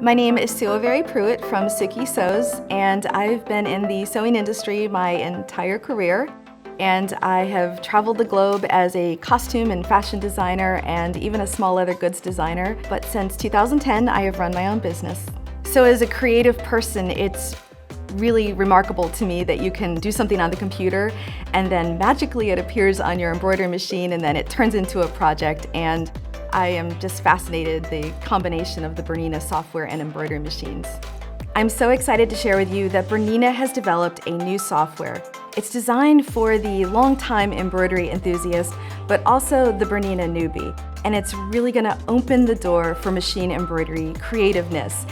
My name is Sookie from Sookie Sews, and I've been in the sewing industry my entire career. And I have traveled the globe as a costume and fashion designer and even a small leather goods designer. But since 2010, I have run my own business. So as a creative person, it's really remarkable to me that you can do something on the computer and then magically it appears on your embroidery machine and then it turns into a project. And I am just fascinated the combination of the BERNINA software and embroidery machines. I'm so excited to share with you that BERNINA has developed a new software. It's designed for the long-time embroidery enthusiast, but also the BERNINA newbie. And it's really gonna open the door for machine embroidery creativeness.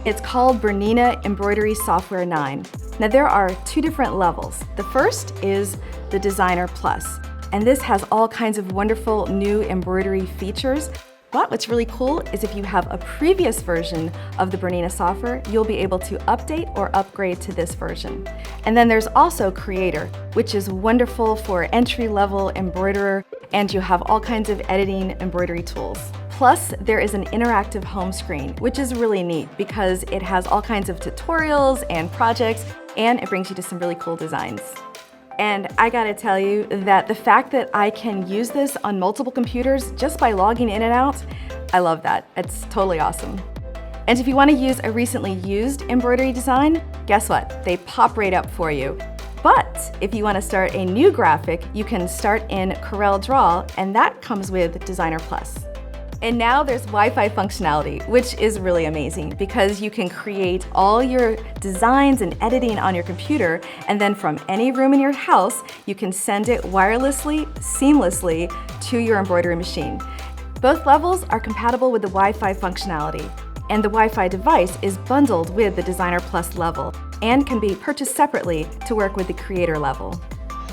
It's called BERNINA Embroidery Software 9. Now there are two different levels. The first is the Designer Plus. And this has all kinds of wonderful new embroidery features. But what's really cool is if you have a previous version of the BERNINA software, you'll be able to update or upgrade to this version. And then there's also Creator, which is wonderful for entry-level embroiderer, and you have all kinds of editing embroidery tools. Plus, there is an interactive home screen, which is really neat because it has all kinds of tutorials and projects, and it brings you to some really cool designs. And I gotta tell you that the fact that I can use this on multiple computers just by logging in and out, I love that. It's totally awesome. And if you want to use a recently used embroidery design, guess what? They pop right up for you. But if you want to start a new graphic, you can start in CorelDRAW, and that comes with Designer Plus. And now there's Wi-Fi functionality, which is really amazing because you can create all your designs and editing on your computer, and then from any room in your house, you can send it wirelessly, seamlessly to your embroidery machine. Both levels are compatible with the Wi-Fi functionality, and the Wi-Fi device is bundled with the Designer Plus level and can be purchased separately to work with the Creator level.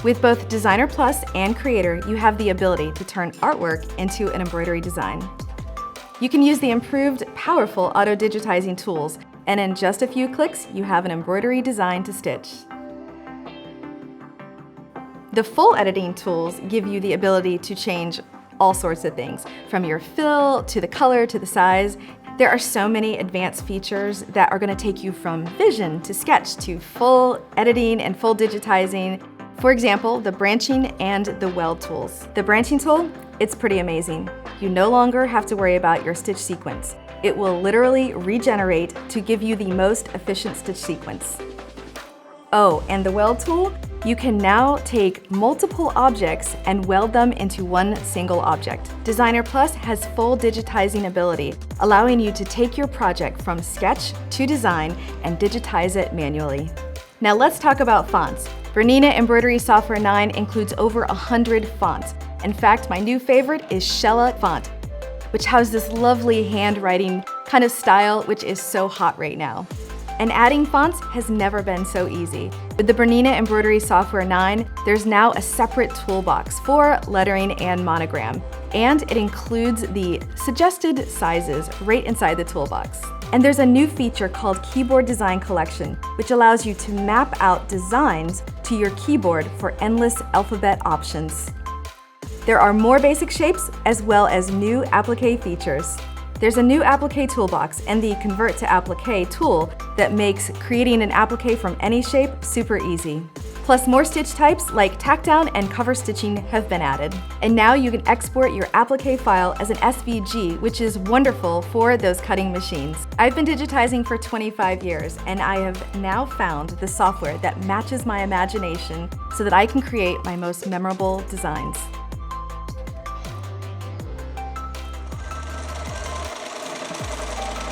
With both Designer Plus and Creator, you have the ability to turn artwork into an embroidery design. You can use the improved, powerful auto-digitizing tools, and in just a few clicks, you have an embroidery design to stitch. The full editing tools give you the ability to change all sorts of things, from your fill, to the color, to the size. There are so many advanced features that are going to take you from vision to sketch to full editing and full digitizing. For example, the branching and the weld tools. The branching tool, it's pretty amazing. You no longer have to worry about your stitch sequence. It will literally regenerate to give you the most efficient stitch sequence. Oh, and the weld tool, you can now take multiple objects and weld them into one single object. Designer Plus has full digitizing ability, allowing you to take your project from sketch to design and digitize it manually. Now let's talk about fonts. BERNINA Embroidery Software 9 includes over 100 fonts. In fact, my new favorite is Sheila font, which has this lovely handwriting kind of style, which is so hot right now. And adding fonts has never been so easy. With the BERNINA Embroidery Software 9, there's now a separate toolbox for lettering and monogram. And it includes the suggested sizes right inside the toolbox. And there's a new feature called Keyboard Design Collection, which allows you to map out designs to your keyboard for endless alphabet options. There are more basic shapes as well as new applique features. There's a new applique toolbox and the Convert to Applique tool that makes creating an applique from any shape super easy. Plus more stitch types like tack down and cover stitching have been added. And now you can export your applique file as an SVG, which is wonderful for those cutting machines. I've been digitizing for 25 years, and I have now found the software that matches my imagination so that I can create my most memorable designs.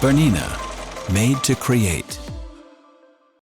BERNINA, made to create.